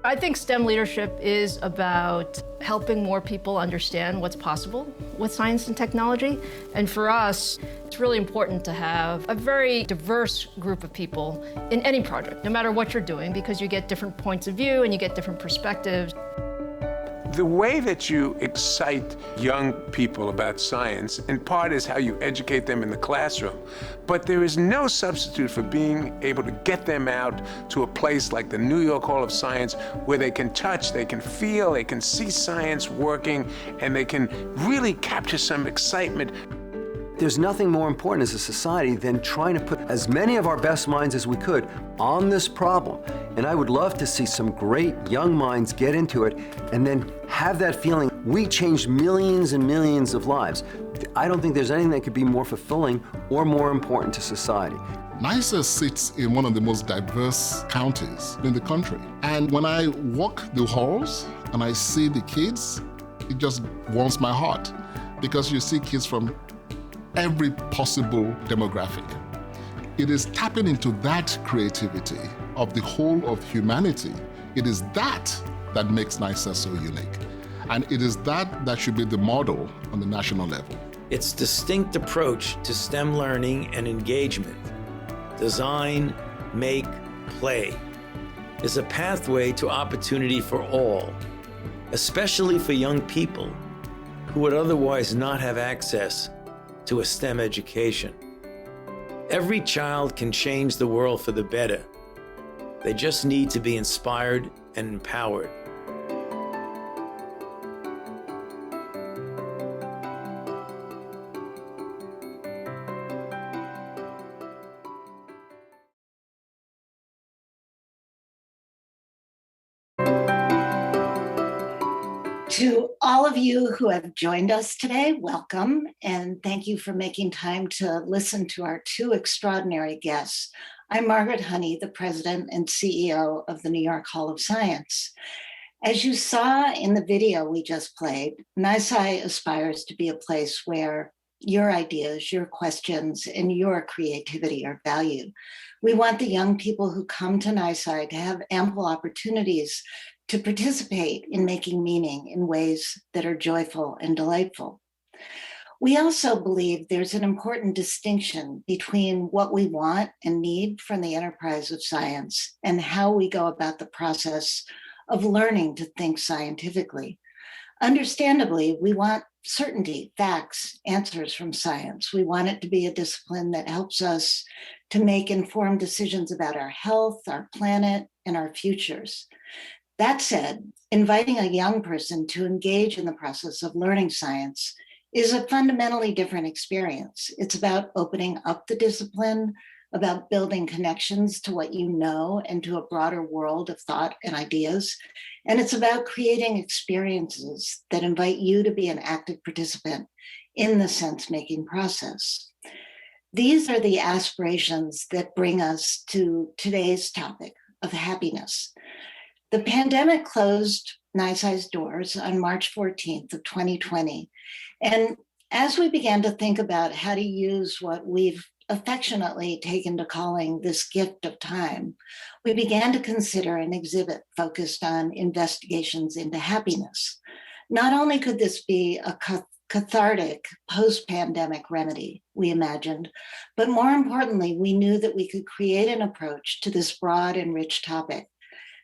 I think STEM leadership is about helping more people understand what's possible with science and technology. And for us, it's really important to have a very diverse group of people in any project, no matter what you're doing, because you get different points of view and you get different perspectives. The way that you excite young people about science, in part, is how you educate them in the classroom. But there is no substitute for being able to get them out to a place like the New York Hall of Science, where they can touch, they can feel, they can see science working, and they can really capture some excitement. There's nothing more important as a society than trying to put as many of our best minds as we could on this problem. And I would love to see some great young minds get into it and then have that feeling, we changed millions and millions of lives. I don't think there's anything that could be more fulfilling or more important to society. NYSCI sits in one of the most diverse counties in the country. And when I walk the halls and I see the kids, it just warms my heart, because you see kids from every possible demographic. It is tapping into that creativity of the whole of humanity. It is that that makes NYSCI so unique. And it is that should be the model on the national level. Its distinct approach to STEM learning and engagement, design, make, play, is a pathway to opportunity for all, especially for young people who would otherwise not have access to a STEM education. Every child can change the world for the better. They just need to be inspired and empowered. To all of you who have joined us today, welcome, and thank you for making time to listen to our two extraordinary guests. I'm Margaret Honey, the president and CEO of the New York Hall of Science. As you saw in the video we just played, NYSCI aspires to be a place where your ideas, your questions, and your creativity are valued. We want the young people who come to NYSCI to have ample opportunities to participate in making meaning in ways that are joyful and delightful. We also believe there's an important distinction between what we want and need from the enterprise of science and how we go about the process of learning to think scientifically. Understandably, we want certainty, facts, answers from science. We want it to be a discipline that helps us to make informed decisions about our health, our planet, and our futures. That said, inviting a young person to engage in the process of learning science is a fundamentally different experience. It's about opening up the discipline, about building connections to what you know and to a broader world of thought and ideas. And it's about creating experiences that invite you to be an active participant in the sense-making process. These are the aspirations that bring us to today's topic of happiness. The pandemic closed NYSCI's doors on March 14th of 2020. And as we began to think about how to use what we've affectionately taken to calling this gift of time, we began to consider an exhibit focused on investigations into happiness. Not only could this be a cathartic post-pandemic remedy, we imagined, but more importantly, we knew that we could create an approach to this broad and rich topic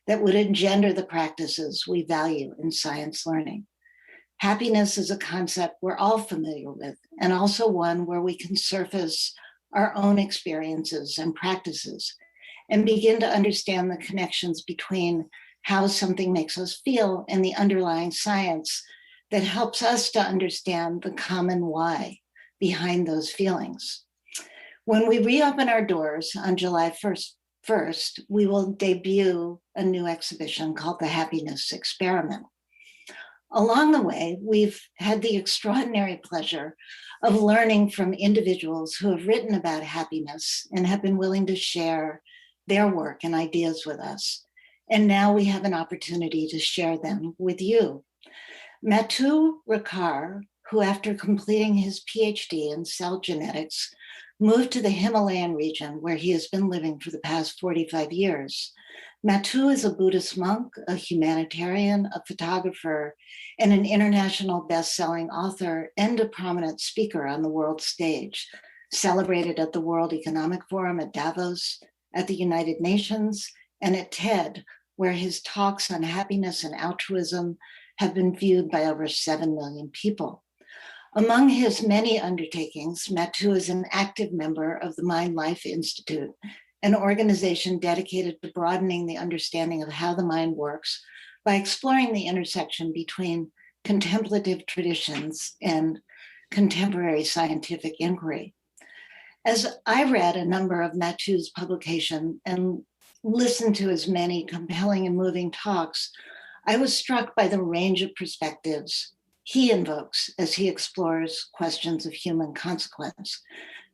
that would engender the practices we value in science learning. Happiness is a concept we're all familiar with, and also one where we can surface our own experiences and practices and begin to understand the connections between how something makes us feel and the underlying science that helps us to understand the common why behind those feelings. When we reopen our doors on July 1st, we will debut a new exhibition called The Happiness Experiment. Along the way, we've had the extraordinary pleasure of learning from individuals who have written about happiness and have been willing to share their work and ideas with us. And now we have an opportunity to share them with you. Matthieu Ricard, who after completing his PhD in cell genetics, moved to the Himalayan region where he has been living for the past 45 years, Matthieu is a Buddhist monk, a humanitarian, a photographer, and an international best-selling author and a prominent speaker on the world stage, celebrated at the World Economic Forum at Davos, at the United Nations, and at TED, where his talks on happiness and altruism have been viewed by over 7 million people. Among his many undertakings, Matthieu is an active member of the Mind Life Institute, an organization dedicated to broadening the understanding of how the mind works by exploring the intersection between contemplative traditions and contemporary scientific inquiry. As I read a number of Matthieu's publications and listened to his many compelling and moving talks, I was struck by the range of perspectives he invokes as he explores questions of human consequence.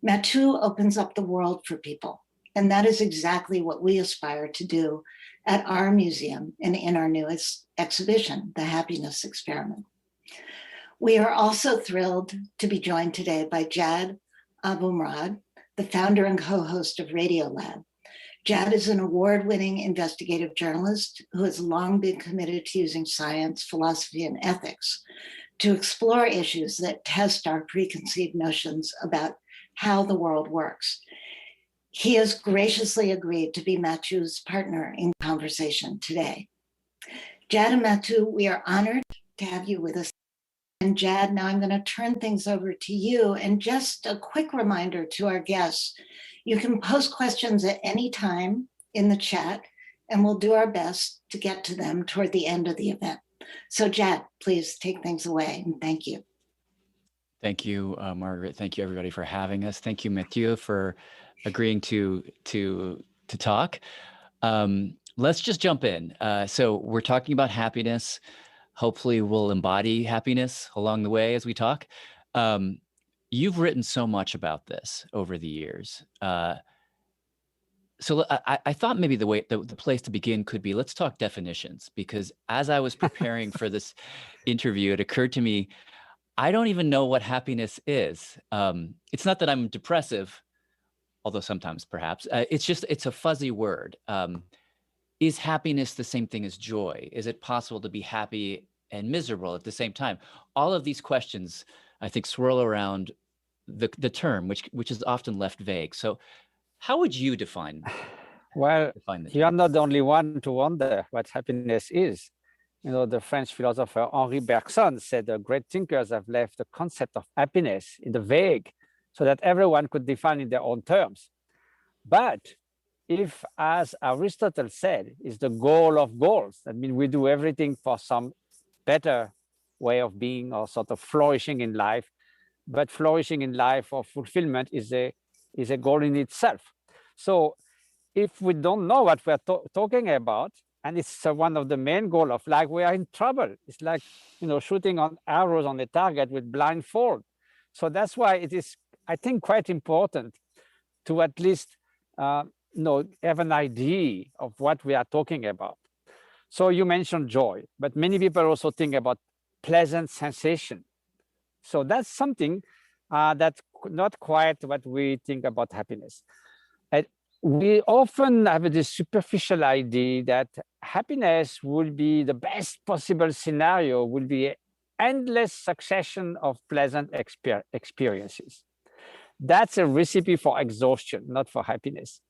Matthieu opens up the world for people, and that is exactly what we aspire to do at our museum and in our newest exhibition, The Happiness Experiment. We are also thrilled to be joined today by Jad Abumrad, the founder and co-host of Radiolab. Jad is an award-winning investigative journalist who has long been committed to using science, philosophy, and ethics to explore issues that test our preconceived notions about how the world works. He has graciously agreed to be Matthieu's partner in conversation today. Jad and Matthieu, we are honored to have you with us. And Jad, now I'm going to turn things over to you. And just a quick reminder to our guests, you can post questions at any time in the chat, and we'll do our best to get to them toward the end of the event. So Jad, please take things away, and thank you. Thank you, Margaret. Thank you, everybody, for having us. Thank you, Matthieu, for agreeing to talk. Let's just jump in. So we're talking about happiness. Hopefully we'll embody happiness along the way as we talk. You've written so much about this over the years. So I thought maybe the place to begin could be, let's talk definitions, because as I was preparing for this interview, it occurred to me, I don't even know what happiness is. It's not that I'm depressive, although sometimes perhaps. It's a fuzzy word. Is happiness the same thing as joy? Is it possible to be happy and miserable at the same time? All of these questions, I think, swirl around the term, which is often left vague. So how would you define this? You are not the only one to wonder what happiness is. You know, the French philosopher Henri Bergson said the great thinkers have left the concept of happiness in the vague so that everyone could define in their own terms. But if, as Aristotle said, is the goal of goals, that means we do everything for some better way of being or sort of flourishing in life, but flourishing in life or fulfillment is a goal in itself. So if we don't know what we're talking about, and it's one of the main goals of life, we are in trouble. It's like, you know, shooting on arrows on a target with blindfold. So that's why it is, I think, quite important to at least have an idea of what we are talking about. So you mentioned joy, but many people also think about pleasant sensation. So that's something that's not quite what we think about happiness. And we often have this superficial idea that happiness will be the best possible scenario, will be an endless succession of pleasant experiences. That's a recipe for exhaustion, not for happiness.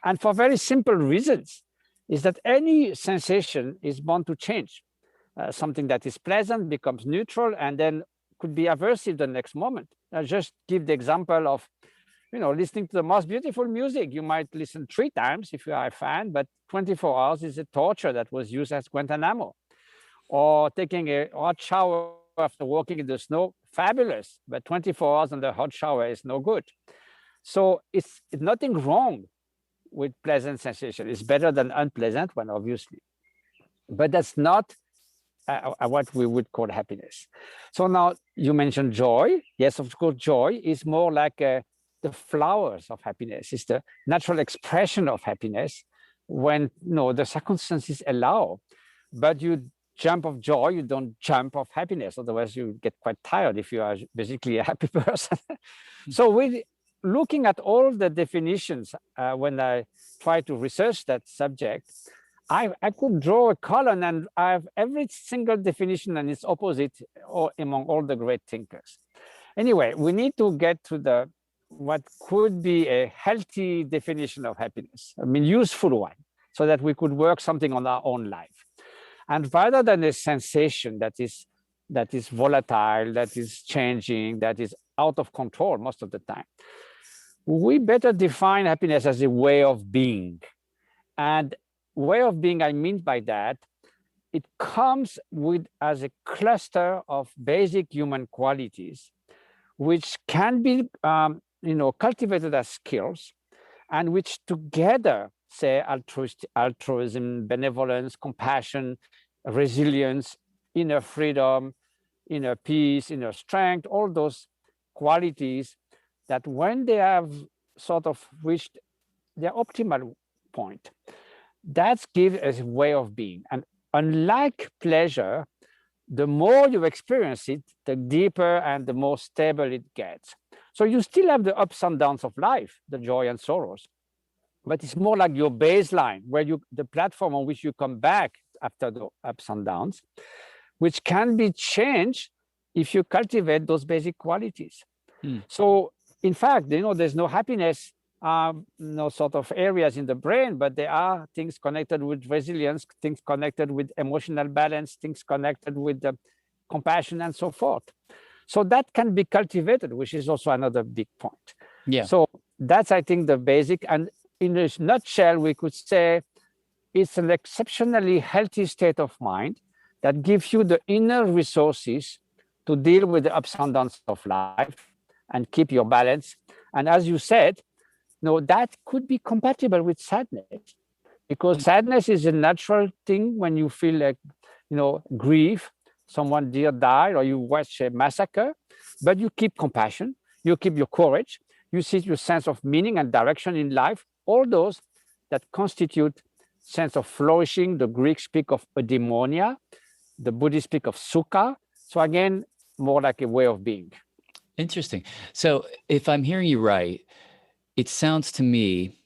And for very simple reasons, is that any sensation is bound to change. Something that is pleasant becomes neutral and then could be aversive the next moment. I'll just give the example of, listening to the most beautiful music. You might listen 3 times if you are a fan, but 24 hours is a torture that was used as Guantanamo. Or taking a hot shower after walking in the snow, fabulous, but 24 hours in the hot shower is no good. So it's nothing wrong with pleasant sensation. It's better than unpleasant one, obviously. But that's not what we would call happiness. So now you mentioned joy. Yes, of course, joy is more like the flowers of happiness. It's the natural expression of happiness when the circumstances allow. But you jump of joy, you don't jump of happiness. Otherwise, you get quite tired if you are basically a happy person. So we're looking at all the definitions when I try to research that subject. I could draw a column and I have every single definition and its opposite among all the great thinkers. Anyway, we need to get to the what could be a healthy definition of happiness, I mean, useful one, so that we could work something on our own life. And rather than a sensation that is volatile, that is changing, that is out of control most of the time, we better define happiness as a way of being. And way of being, I mean by that, it comes with as a cluster of basic human qualities, which can be cultivated as skills, and which together, say altruism, benevolence, compassion, resilience, inner freedom, inner peace, inner strength, all those qualities that when they have sort of reached their optimal point, that gives a way of being. And unlike pleasure, the more you experience it, the deeper and the more stable it gets. So you still have the ups and downs of life, the joy and sorrows, but it's more like your baseline, where the platform on which you come back after the ups and downs, which can be changed if you cultivate those basic qualities. So in fact, there's no happiness, no sort of areas in the brain, but there are things connected with resilience, things connected with emotional balance, things connected with compassion and so forth. So that can be cultivated, which is also another big point. Yeah. So that's, I think, the basic. And in a nutshell, we could say it's an exceptionally healthy state of mind that gives you the inner resources to deal with the ups and downs of life and keep your balance. And as you said, that could be compatible with sadness, because sadness is a natural thing when you feel like, grief, someone dear died, or you watch a massacre, but you keep compassion, you keep your courage, you see your sense of meaning and direction in life, all those that constitute sense of flourishing. The Greeks speak of eudaimonia, the Buddhists speak of sukha. So again, more like a way of being. Interesting. So if I'm hearing you right, it sounds to me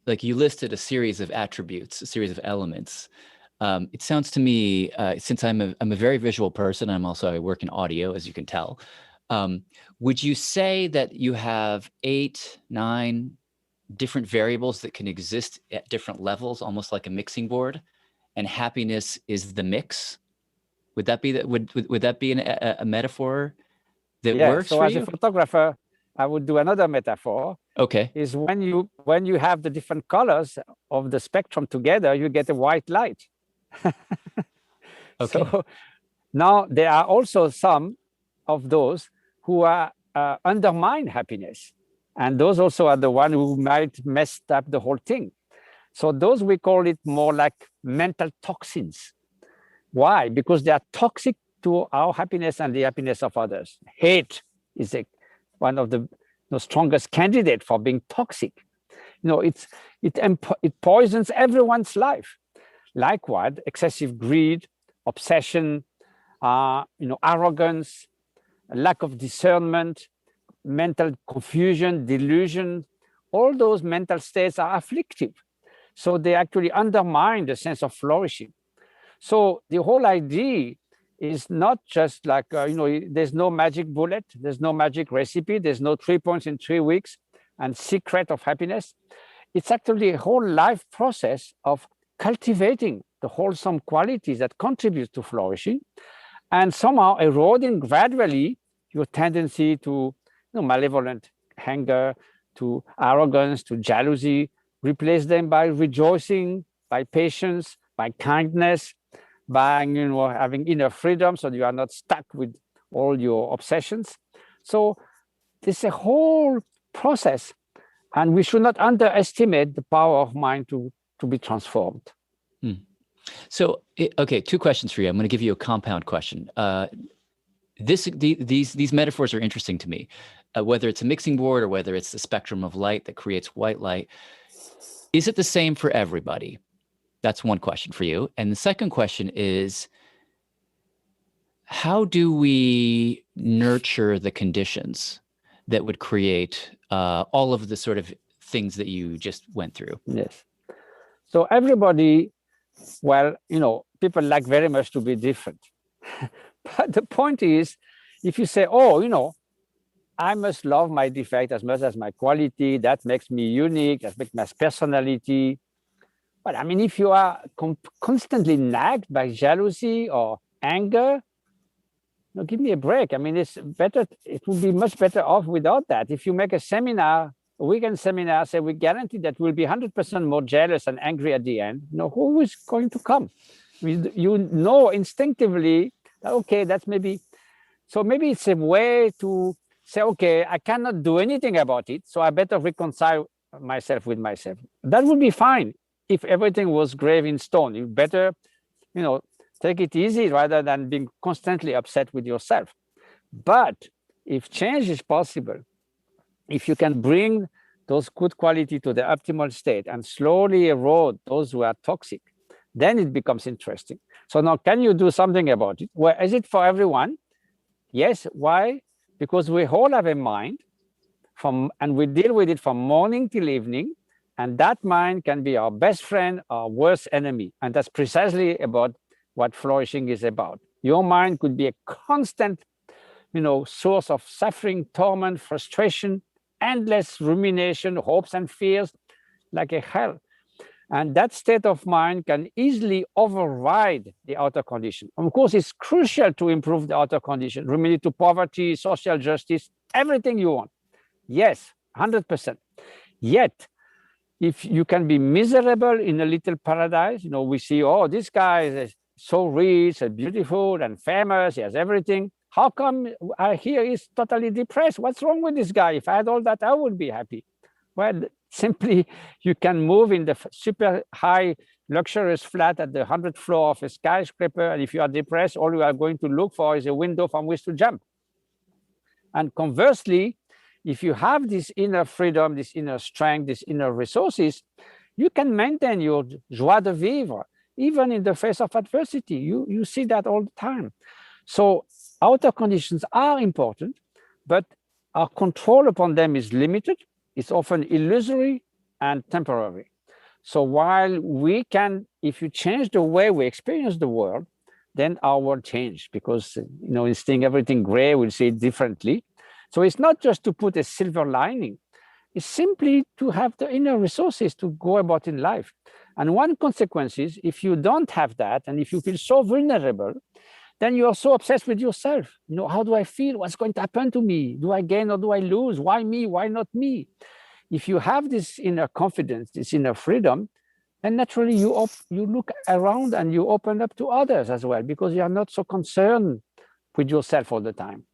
like you listed a series of attributes, a series of elements. It sounds to me, since I'm a very visual person, I work in audio, as you can tell. Would you say that you have 8, 9 different variables that can exist at different levels, almost like a mixing board, and happiness is the mix? Would that be would that be a metaphor that works so for as you? a photographer, I would do another metaphor. Okay. Is when you have the different colors of the spectrum together, you get a white light. Okay. So now there are also some of those who are undermine happiness, and those also are the one who might mess up the whole thing. So those, we call it more like mental toxins. Why? Because they are toxic to our happiness and the happiness of others. Hate is one of the strongest candidate for being toxic. It poisons everyone's life. Likewise, excessive greed, obsession, arrogance, lack of discernment, mental confusion, delusion, all those mental states are afflictive. So they actually undermine the sense of flourishing. So the whole idea is not just like, there's no magic bullet, there's no magic recipe, there's no 3 points in 3 weeks and secret of happiness. It's actually a whole life process of cultivating the wholesome qualities that contribute to flourishing, and somehow eroding gradually your tendency to malevolent anger, to arrogance, to jealousy. Replace them by rejoicing, by patience, by kindness, by having inner freedom, so you are not stuck with all your obsessions. So there's a whole process, and we should not underestimate the power of mind to be transformed. So, okay, 2 questions for you. I'm going to give you a compound question. These metaphors are interesting to me, whether it's a mixing board or whether it's the spectrum of light that creates white light. Is it the same for everybody? That's one question for you. And the second question is, how do we nurture the conditions that would create all of the sort of things that you just went through? Yes. So everybody well, people like very much to be different. But the point is, if you say, oh, I must love my defect as much as my quality, that makes me unique, that makes my personality. But I mean, if you are constantly nagged by jealousy or anger, give me a break. I mean, it's better. It would be much better off without that. If you make a weekend seminar, say we guarantee that we'll be 100% more jealous and angry at the end, who is going to come? You know instinctively, okay, that's maybe it's a way to say, okay, I cannot do anything about it, so I better reconcile myself with myself. That would be fine if everything was grave in stone. You better, take it easy rather than being constantly upset with yourself. But if change is possible, if you can bring those good quality to the optimal state and slowly erode those who are toxic, then it becomes interesting. So now, can you do something about it? Well, is it for everyone? Yes. Why? Because we all have a mind, and we deal with it from morning till evening, and that mind can be our best friend or worst enemy. And that's precisely about what flourishing is about. Your mind could be a constant, source of suffering, torment, frustration, endless rumination, hopes and fears, like a hell. And that state of mind can easily override the outer condition. Of course, it's crucial to improve the outer condition, related to poverty, social justice, everything you want. Yes, 100%. Yet, if you can be miserable in a little paradise, we see, this guy is so rich and beautiful and famous, he has everything. How come I hear he's totally depressed? What's wrong with this guy? If I had all that, I would be happy. Well, simply, you can move in the super high, luxurious flat at the 100th floor of a skyscraper, and if you are depressed, all you are going to look for is a window from which to jump. And conversely, if you have this inner freedom, this inner strength, this inner resources, you can maintain your joie de vivre, even in the face of adversity. You see that all the time. So outer conditions are important, but our control upon them is limited. It's often illusory and temporary. So while we can, if you change the way we experience the world, then our world changes, because instead of seeing everything gray, we'll see it differently. So it's not just to put a silver lining, it's simply to have the inner resources to go about in life. And one consequence is, if you don't have that, and if you feel so vulnerable, then you are so obsessed with yourself. How do I feel? What's going to happen to me? Do I gain or do I lose? Why me? Why not me? If you have this inner confidence, this inner freedom, then naturally you look around and you open up to others as well, because you are not so concerned with yourself all the time.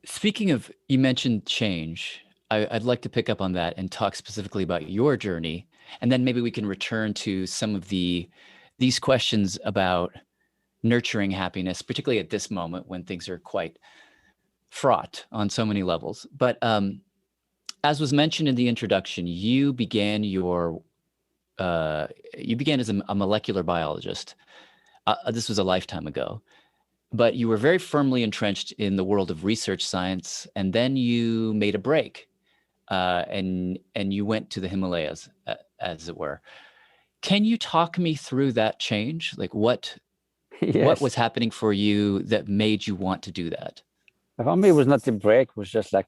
Speaking of, you mentioned change. I'd like to pick up on that and talk specifically about your journey, and then maybe we can return to some of these questions about nurturing happiness, particularly at this moment when things are quite fraught on so many levels. But as was mentioned in the introduction, you began as a molecular biologist. This was a lifetime ago, but you were very firmly entrenched in the world of research science, and then you made a break, and you went to the Himalayas, as it were. Can you talk me through that change? Like what was happening for you that made you want to do that? For me, it was not a break. It was just like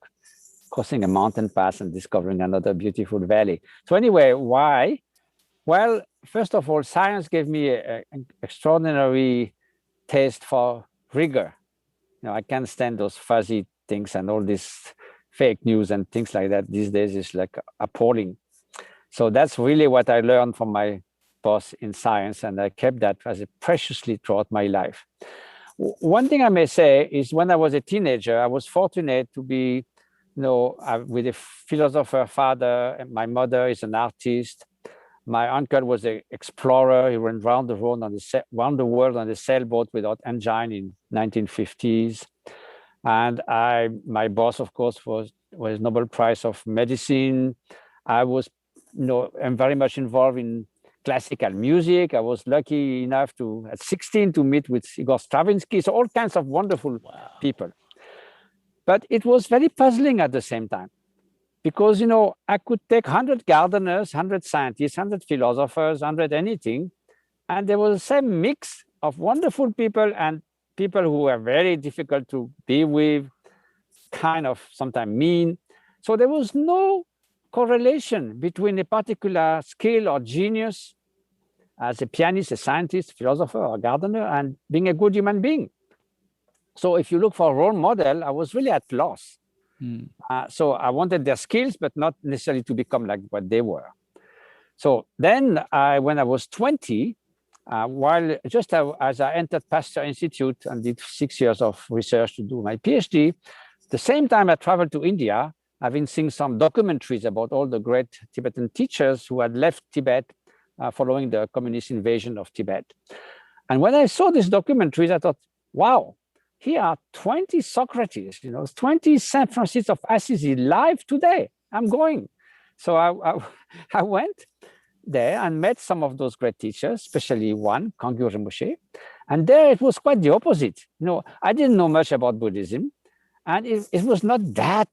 crossing a mountain pass and discovering another beautiful valley. So anyway, why? Well, first of all, science gave me an extraordinary taste for rigor. I can't stand those fuzzy things and all this fake news and things like that. These days is like appalling. So that's really what I learned from my boss in science, and I kept that as preciously throughout my life. One thing I may say is, when I was a teenager, I was fortunate to be, with a philosopher father, and my mother is an artist. My uncle was an explorer. He went around the world on a sailboat without engine in 1950s. And my boss, of course, was Nobel Prize of Medicine. I was I'm very much involved in classical music. I was lucky enough at 16 to meet with Igor Stravinsky. So all kinds of wonderful people. But it was very puzzling at the same time, because, you know, I could take 100 gardeners, 100 scientists, 100 philosophers, 100 anything, and there was the same mix of wonderful people and people who were very difficult to be with, kind of sometimes mean. So there was no correlation between a particular skill or genius as a pianist, a scientist, philosopher, or gardener, and being a good human being. So if you look for a role model, I was really at loss. So I wanted their skills, but not necessarily to become like what they were. So then when I was 20, as I entered Pasteur Institute and did 6 years of research to do my PhD, the same time I traveled to India, having seen some documentaries about all the great Tibetan teachers who had left Tibet following the communist invasion of Tibet. And when I saw these documentaries, I thought, wow, here are 20 Socrates, 20 St. Francis of Assisi live today. I'm going. So I went there and met some of those great teachers, especially one, Kangyo Rinpoche. And there it was quite the opposite. I didn't know much about Buddhism. And it was not that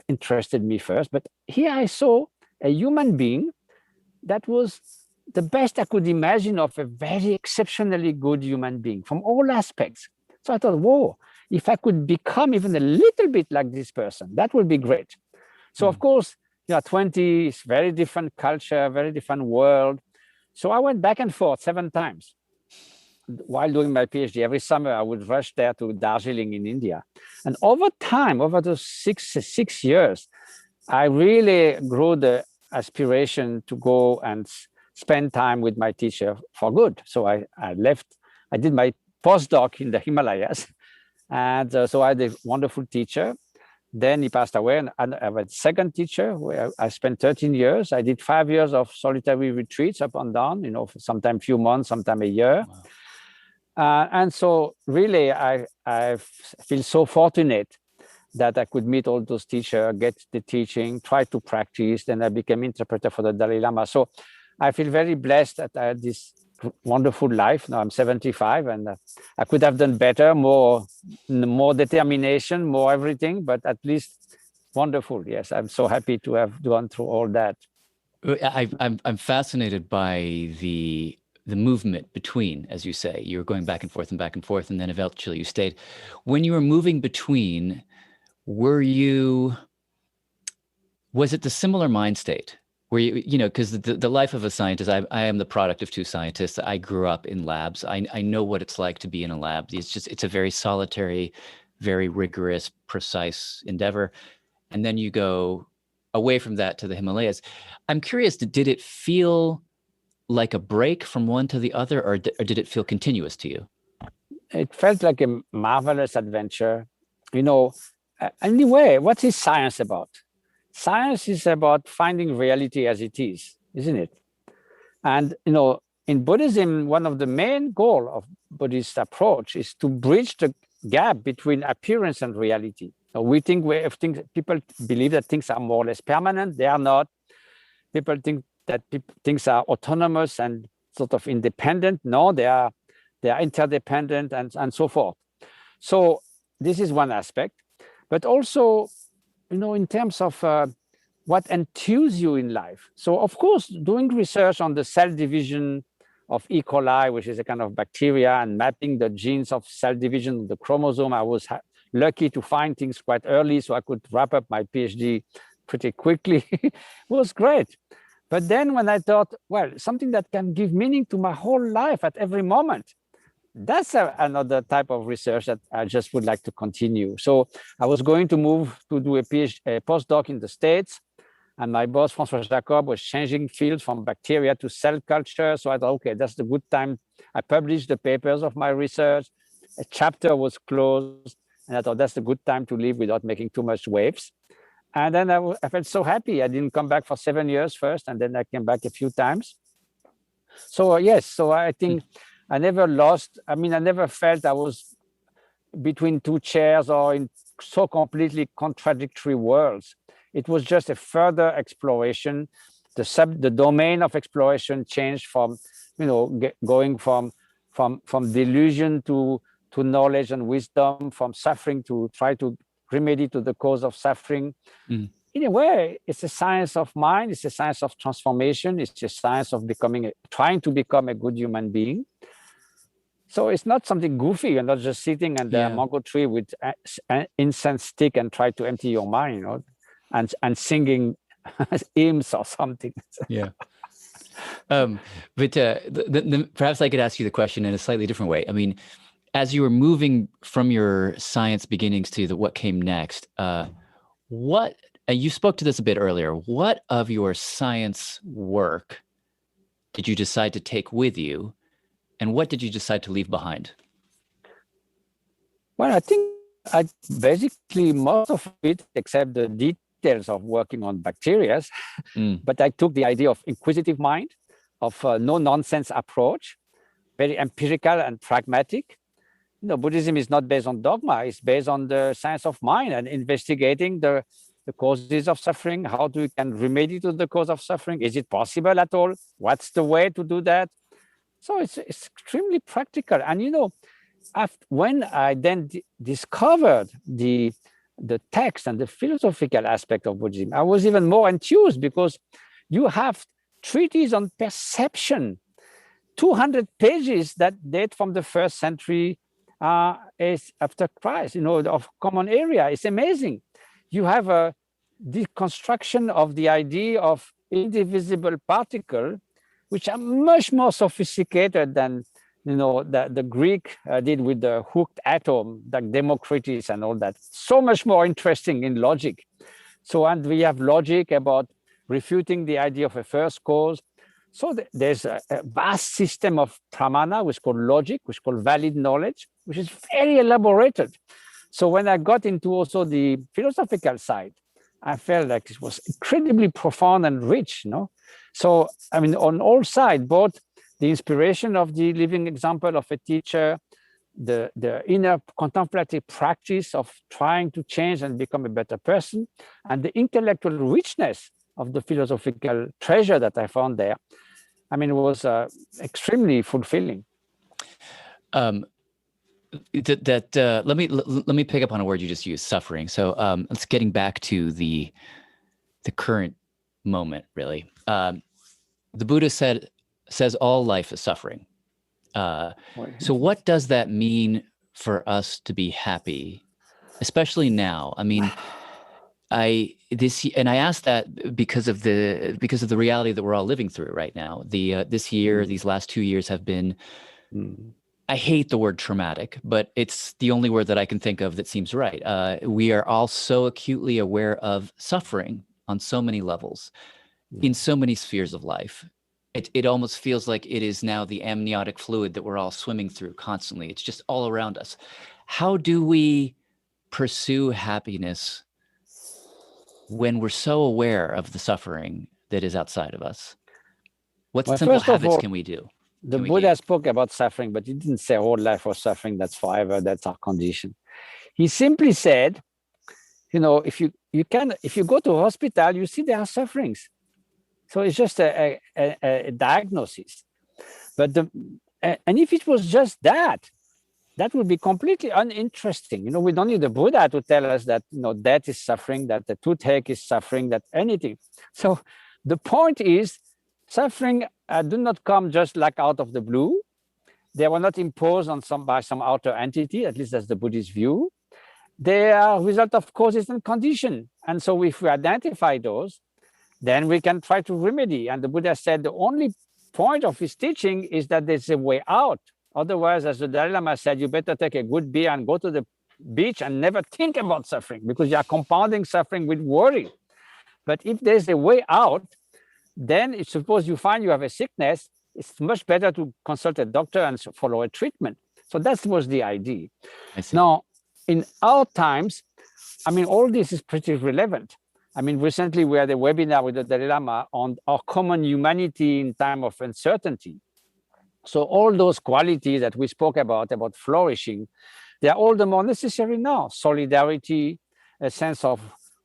interested me first, but here I saw a human being that was the best I could imagine of a very exceptionally good human being from all aspects. So I thought, whoa, if I could become even a little bit like this person, that would be great. So of course, 20 is very different culture, very different world. So I went back and forth 7 times. While doing my PhD, every summer I would rush there to Darjeeling in India. And over time, over those six years, I really grew the aspiration to go and spend time with my teacher for good. So I left, I did my postdoc in the Himalayas. And so I had a wonderful teacher. Then he passed away, and I have a second teacher where I spent 13 years. I did 5 years of solitary retreats up and down, sometimes a few months, sometimes a year. Wow. And so really, I feel so fortunate that I could meet all those teachers, get the teaching, try to practice. Then I became interpreter for the Dalai Lama. So I feel very blessed that I had this wonderful life. Now I'm 75, and I could have done better, more determination, more everything, but at least wonderful. Yes, I'm so happy to have gone through all that. I'm fascinated by the movement between, as you say, you were going back and forth, and then eventually you stayed. When you were moving between, was it the similar mind state? Where because the life of a scientist, I am the product of 2 scientists. I grew up in labs. I know what it's like to be in a lab. It's a very solitary, very rigorous, precise endeavor. And then you go away from that to the Himalayas. I'm curious, did it feel like a break from one to the other, or did it feel continuous to you? It felt like a marvelous adventure. Anyway, what is science about? Science is about finding reality as it is, isn't it? And, in Buddhism, one of the main goals of Buddhist approach is to bridge the gap between appearance and reality. People believe that things are more or less permanent. They are not. People think that things are autonomous and sort of independent. No, they are interdependent and so forth. So this is one aspect, but also, in terms of what enthuses you in life. So of course, doing research on the cell division of E. coli, which is a kind of bacteria, and mapping the genes of cell division of the chromosome, I was lucky to find things quite early, so I could wrap up my PhD pretty quickly. It was great. But then when I thought, well, something that can give meaning to my whole life at every moment, that's another type of research that I just would like to continue. So I was going to move to do a postdoc in the States, and my boss, François Jacob, was changing fields from bacteria to cell culture. So I thought, okay, that's the good time. I published the papers of my research. A chapter was closed, and I thought that's the good time to leave without making too much waves. And then I felt so happy. I didn't come back for 7 years first, and then I came back a few times. So yes, so I think I never felt I was between 2 chairs or in so completely contradictory worlds. It was just a further exploration. The domain of exploration changed from, going from delusion to knowledge and wisdom, from suffering to try to remedy to the cause of suffering. in a way, it's a science of mind, it's a science of transformation, it's a science of trying to become a good human being. So it's not something goofy. You're not just sitting under a mango tree with an incense stick and try to empty your mind, and singing hymns or something. Yeah. But perhaps I could ask you the question in a slightly different way. I mean, as you were moving from your science beginnings to what came next, you spoke to this a bit earlier. What of your science work did you decide to take with you, and what did you decide to leave behind? Well, I think basically most of it, except the details of working on bacteria, but I took the idea of inquisitive mind, of no-nonsense approach, very empirical and pragmatic. Buddhism is not based on dogma, it's based on the science of mind and investigating the causes of suffering. How we can remedy to the cause of suffering? Is it possible at all? What's the way to do that? So it's extremely practical. And when I then discovered the text and the philosophical aspect of Buddhism, I was even more enthused, because you have treatises on perception, 200 pages that date from the 1st century after Christ, of common area. It's amazing. You have a deconstruction of the idea of indivisible particle, which are much more sophisticated than the Greek did with the hooked atom, like Democritus and all that. So much more interesting in logic. And we have logic about refuting the idea of a first cause. So there's a vast system of pramana, which is called logic, which is called valid knowledge, which is very elaborated. So when I got into also the philosophical side, I felt like it was incredibly profound and rich, So, on all sides, both the inspiration of the living example of a teacher, the inner contemplative practice of trying to change and become a better person, and the intellectual richness of the philosophical treasure that I found there, it was extremely fulfilling. Let me pick up on a word you just used, suffering. So let's getting back to the current moment, really. The Buddha says all life is suffering. So what does that mean for us to be happy, especially now? I asked that because of the reality that we're all living through right now. This year, these last 2 years have been. I hate the word traumatic, but it's the only word that I can think of that seems right. We are all so acutely aware of suffering on so many levels, in so many spheres of life. It almost feels like it is now the amniotic fluid that we're all swimming through constantly. It's just all around us. How do we pursue happiness when we're so aware of the suffering that is outside of us? What simple habits can we do? The Buddha spoke about suffering, but he didn't say whole life was suffering, that's forever, that's our condition. He simply said, if you go to a hospital, you see there are sufferings. So it's just a diagnosis. And if it was just that would be completely uninteresting. We don't need the Buddha to tell us that death is suffering, that the toothache is suffering, that anything. So the point is, suffering do not come just like out of the blue. They were not imposed by some outer entity, at least that's the Buddhist view. They are a result of causes and conditions. And so if we identify those, then we can try to remedy. And the Buddha said the only point of his teaching is that there's a way out. Otherwise, as the Dalai Lama said, you better take a good beer and go to the beach and never think about suffering, because you are compounding suffering with worry. But if there's a way out, then suppose you find you have a sickness, it's much better to consult a doctor and follow a treatment. So that was the idea. Now, in our times, all this is pretty relevant. Recently we had a webinar with the Dalai Lama on our common humanity in time of uncertainty. So all those qualities that we spoke about flourishing, they are all the more necessary now. Solidarity, a sense of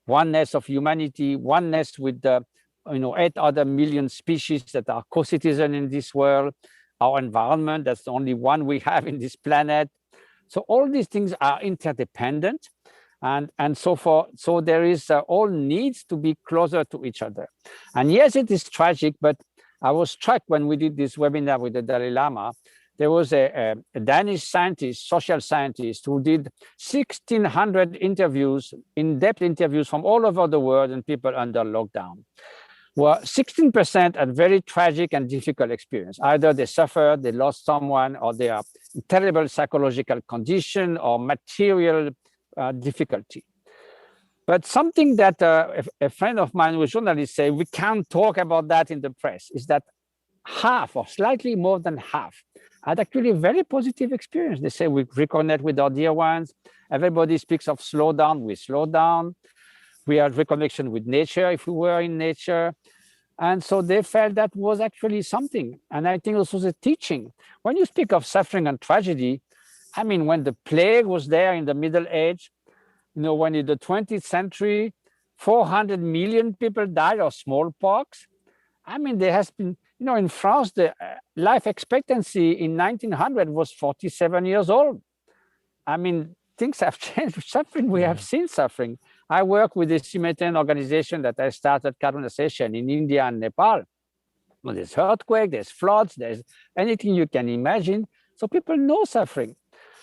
oneness of humanity, oneness with the 8 other million species that are co-citizens in this world, our environment, that's the only one we have in this planet. So all these things are interdependent. and so forth. So there is all needs to be closer to each other. And yes, it is tragic, but I was struck when we did this webinar with the Dalai Lama. There was a Danish scientist, social scientist, who did 1,600 interviews, in-depth interviews from all over the world and people under lockdown. Well, 16% had very tragic and difficult experience. Either they suffered, they lost someone, or they are in terrible psychological condition or material difficulty. But something that a friend of mine who is a journalist said, we can't talk about that in the press, is that half or slightly more than half had actually a very positive experience. They say we reconnect with our dear ones. Everybody speaks of slow down, we slow down. We had reconnection with nature if we were in nature. And so they felt that was actually something. And I think also the teaching. When you speak of suffering and tragedy, I mean, when the plague was there in the Middle Age, when in the 20th century, 400 million people died of smallpox. I mean, there has been, in France, the life expectancy in 1900 was 47 years old. I mean, things have changed with suffering. We have seen suffering. I work with this humanitarian organization that I started, Carbonization, in India and Nepal. Well, there's earthquake, there's floods, there's anything you can imagine. So people know suffering.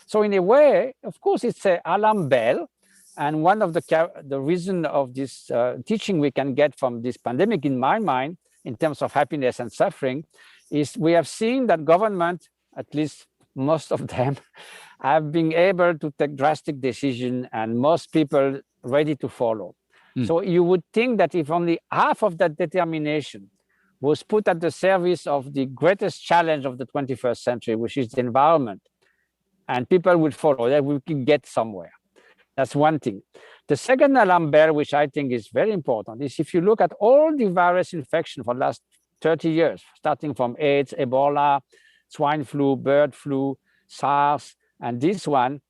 So in a way, of course, it's an alarm bell. And one of the reason of this teaching we can get from this pandemic, in my mind, in terms of happiness and suffering, is we have seen that government, at least most of them, have been able to take drastic decisions and most people ready to follow. So you would think that if only half of that determination was put at the service of the greatest challenge of the 21st century, which is the environment, and people would follow, that we can get somewhere. That's one thing. The second alarm bell, which I think is very important, is if you look at all the virus infection for the last 30 years, starting from AIDS, Ebola, swine flu, bird flu, SARS, and this one,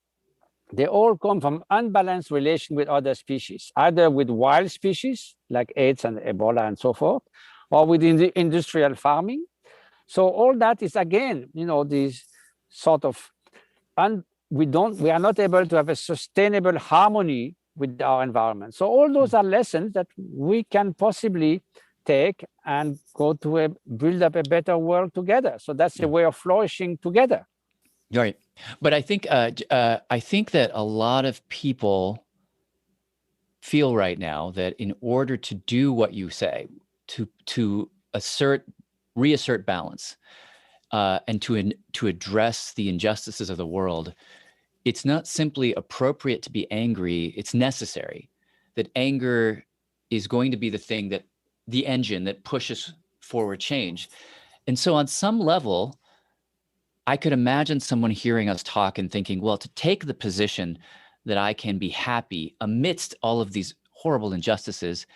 they all come from unbalanced relation with other species, either with wild species like AIDS and Ebola and so forth, or within the industrial farming. So all that is, again, this sort of, we are not able to have a sustainable harmony with our environment. So all those are lessons that we can possibly take and go to build up a better world together. So that's a way of flourishing together. Right. But I think that a lot of people feel right now that in order to do what you say, to reassert balance, and to address the injustices of the world, it's not simply appropriate to be angry, it's necessary. That anger is going to be the engine that pushes forward change. And so on some level, I could imagine someone hearing us talk and thinking, well, to take the position that I can be happy amidst all of these horrible injustices,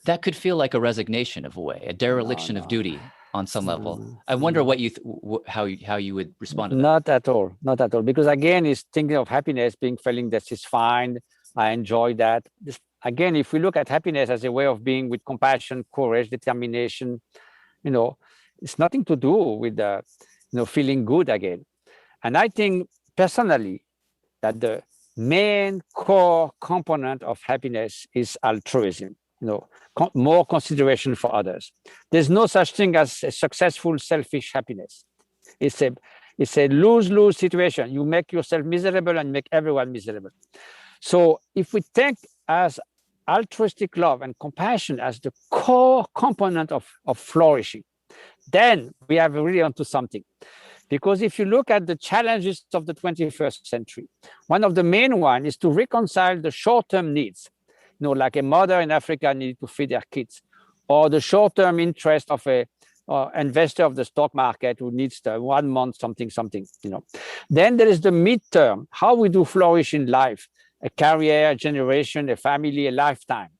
that could feel like a resignation of a way, a dereliction of duty on some level. I wonder what how you would respond to that. Not at all, because again, it's thinking of happiness being feeling that is fine, I enjoy that. Again, if we look at happiness as a way of being with compassion, courage, determination, it's nothing to do with feeling good again. And I think personally that the main core component of happiness is altruism. More consideration for others. There's no such thing as a successful selfish happiness. It's a lose-lose situation. You make yourself miserable and make everyone miserable. So if we take as altruistic love and compassion as the core component of flourishing, then we are really onto something. Because if you look at the challenges of the 21st century, one of the main ones is to reconcile the short-term needs. Like a mother in Africa needs to feed their kids, or the short-term interest of a investor of the stock market who needs 1 month something. Then there is the midterm, how we do flourish in life, a career, a generation, a family, a lifetime,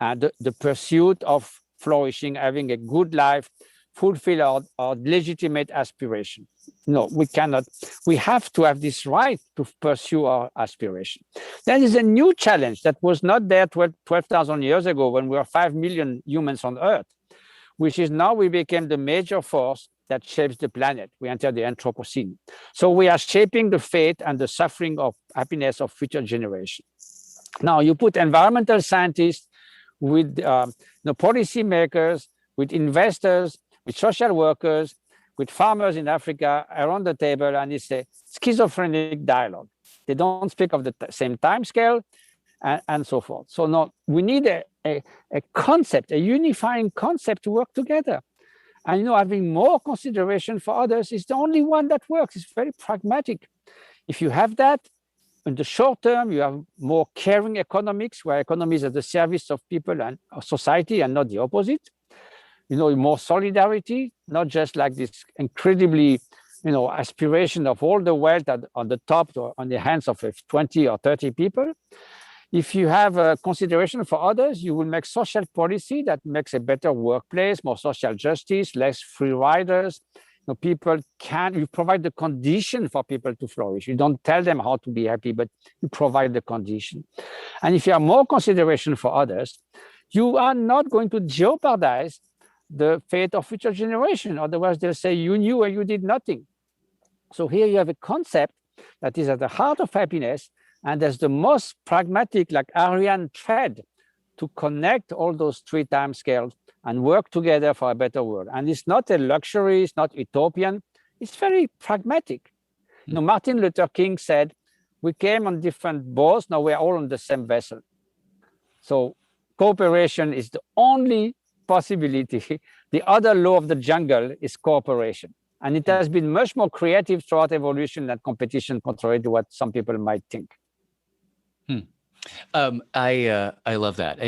and the pursuit of flourishing, having a good life, fulfill our legitimate aspiration. No, we cannot. We have to have this right to pursue our aspiration. There is a new challenge that was not there 12,000 years ago when we were 5 million humans on Earth, which is now we became the major force that shapes the planet. We enter the Anthropocene. So we are shaping the fate and the suffering of happiness of future generations. Now you put environmental scientists with policy makers, with investors, with social workers, with farmers in Africa around the table, and it's a schizophrenic dialogue. They don't speak of the same time scale and so forth. So now we need a concept, a unifying concept to work together. And having more consideration for others is the only one that works. It's very pragmatic. If you have that, in the short term, you have more caring economics, where economy is at the service of people and society and not the opposite. More solidarity, not just like this incredibly, aspiration of all the wealth on the top or on the hands of 20 or 30 people. If you have a consideration for others, you will make social policy that makes a better workplace, more social justice, less free riders. You provide the condition for people to flourish. You don't tell them how to be happy, but you provide the condition. And if you have more consideration for others, you are not going to jeopardize the fate of future generation. Otherwise, they'll say you knew and you did nothing. So here you have a concept that is at the heart of happiness, and there's the most pragmatic, like Ariane thread, to connect all those 3 time scales and work together for a better world. And it's not a luxury, it's not utopian, it's very pragmatic. Martin Luther King said, we came on different boats, now we're all on the same vessel. So cooperation is the only possibility. The other law of the jungle is cooperation. And it has been much more creative throughout evolution than competition, contrary to what some people might think. I love that.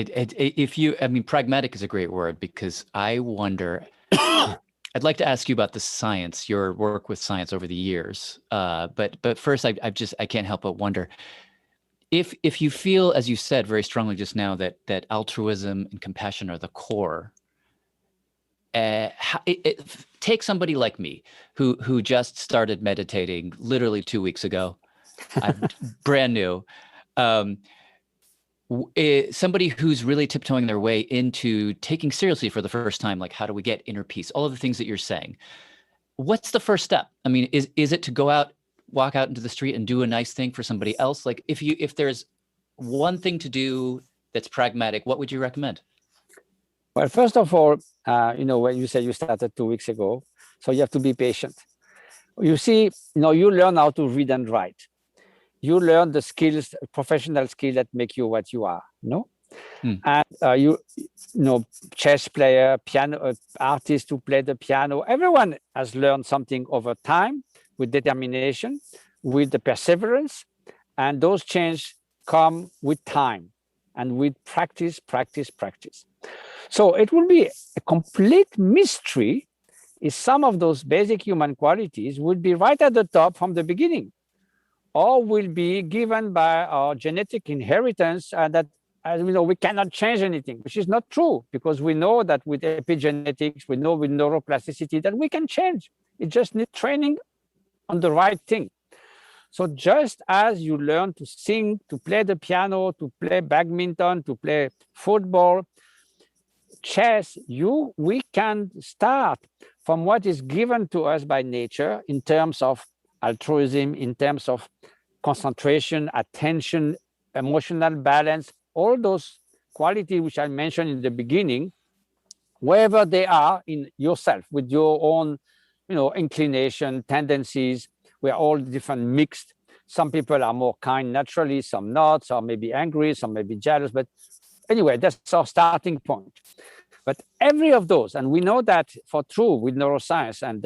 Pragmatic is a great word, because I wonder, I'd like to ask you about the science, your work with science over the years. But first, I can't help but wonder if you feel, as you said very strongly just now, that altruism and compassion are the core. Take somebody like me who just started meditating literally 2 weeks ago. I'm brand new. Somebody who's really tiptoeing their way into taking seriously for the first time, like, how do we get inner peace? All of the things that you're saying. What's the first step? I mean, is it to go out, walk out into the street and do a nice thing for somebody else? Like, if there's one thing to do that's pragmatic, what would you recommend? Well, first of all, when you say you started 2 weeks ago, so you have to be patient. You see, you learn how to read and write. You learn the skills, professional skills that make you what you are, And chess player, piano artist who play the piano, everyone has learned something over time with determination, with the perseverance, and those changes come with time and with practice. So it will be a complete mystery if some of those basic human qualities would be right at the top from the beginning, or will be given by our genetic inheritance, and that, as we know, we cannot change anything, which is not true, because we know that with epigenetics, we know with neuroplasticity that we can change. It just needs training on the right thing. So just as you learn to sing, to play the piano, to play badminton, to play football, chess, we can start from what is given to us by nature in terms of altruism, in terms of concentration, attention, emotional balance, all those qualities which I mentioned in the beginning, wherever they are in yourself, with your own, inclination, tendencies. We are all different, mixed. Some people are more kind naturally, some not, some may be angry, some may be jealous. But anyway, that's our starting point. But every of those, and we know that for true with neuroscience and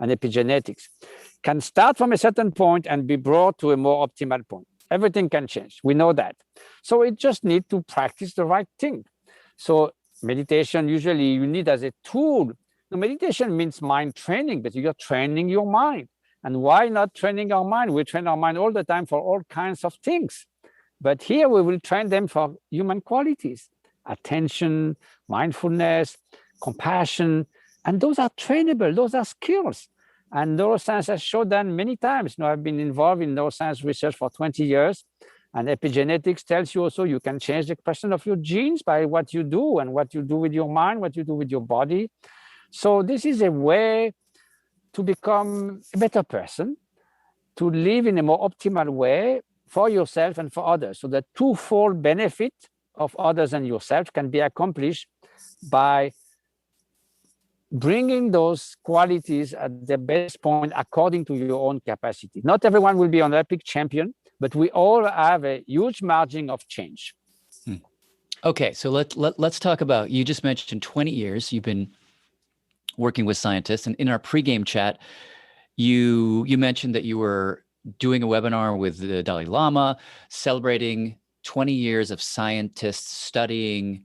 epigenetics, can start from a certain point and be brought to a more optimal point. Everything can change. We know that. So it just needs to practice the right thing. So meditation, usually you need as a tool. Meditation means mind training, but you're training your mind. And why not training our mind? We train our mind all the time for all kinds of things. But here we will train them for human qualities, attention, mindfulness, compassion. And those are trainable, those are skills. And neuroscience has shown that many times. I've been involved in neuroscience research for 20 years. And epigenetics tells you also you can change the expression of your genes by what you do and what you do with your mind, what you do with your body. So this is a way to become a better person, to live in a more optimal way for yourself and for others. So the twofold benefit of others and yourself can be accomplished by bringing those qualities at the best point according to your own capacity. Not everyone will be an Olympic champion, but we all have a huge margin of change. Okay, so let's talk about, you just mentioned 20 years you've been working with scientists, and in our pregame chat, you mentioned that you were doing a webinar with the Dalai Lama, celebrating 20 years of scientists studying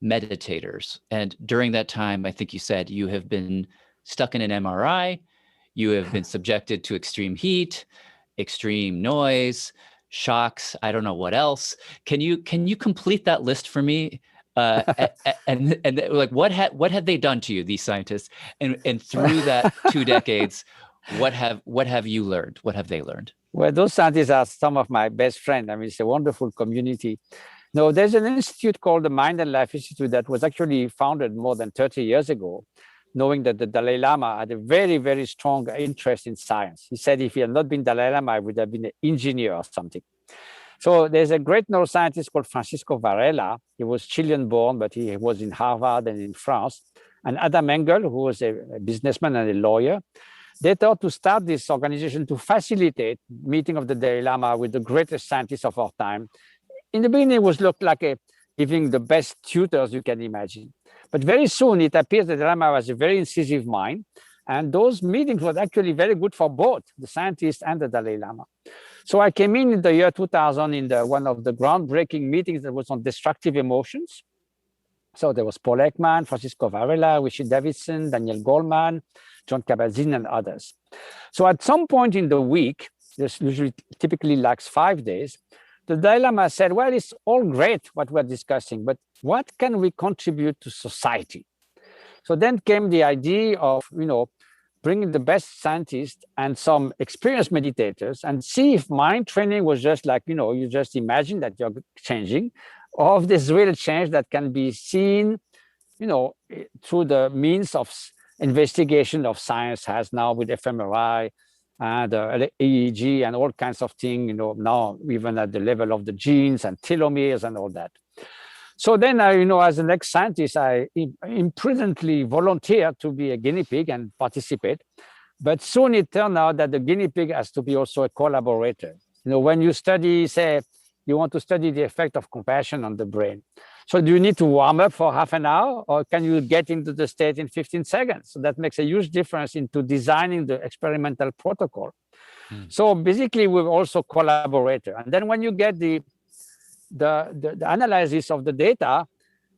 meditators. And during that time, I think you said you have been stuck in an MRI, you have been subjected to extreme heat, extreme noise, shocks, I don't know what else. Can you complete that list for me? And like what had they done to you, these scientists? And through that 2 decades, what have you learned? What have they learned? Well, those scientists are some of my best friends. I mean, it's a wonderful community. No, there's an institute called the Mind and Life Institute that was actually founded more than 30 years ago, knowing that the Dalai Lama had a very, very strong interest in science. He said if he had not been Dalai Lama, I would have been an engineer or something. So there's a great neuroscientist called Francisco Varela. He was Chilean born, but he was in Harvard and in France. And Adam Engel, who was a businessman and a lawyer. They thought to start this organization to facilitate meeting of the Dalai Lama with the greatest scientists of our time. In the beginning, it was looked like giving the best tutors you can imagine. But very soon, it appears that the Dalai Lama has a very incisive mind. And those meetings were actually very good for both the scientists and the Dalai Lama. So I came in the year 2000 in one of the groundbreaking meetings that was on destructive emotions. So there was Paul Ekman, Francisco Varela, Richard Davidson, Daniel Goleman, John Kabat-Zinn, and others. So at some point in the week, this usually typically lacks 5 days, the Dalai Lama said, well, it's all great what we're discussing, but what can we contribute to society? So then came the idea of, bringing the best scientists and some experienced meditators and see if mind training was just like, you just imagine that you're changing, or if there's real change that can be seen, through the means of investigation of science has now with fMRI and EEG and all kinds of things, now even at the level of the genes and telomeres and all that. So then I, as an ex-scientist, I imprudently volunteered to be a guinea pig and participate. But soon it turned out that the guinea pig has to be also a collaborator. When you study, say, you want to study the effect of compassion on the brain. So do you need to warm up for half an hour, or can you get into the state in 15 seconds? So that makes a huge difference into designing the experimental protocol. So basically, we're also collaborator. And then when you get the analysis of the data,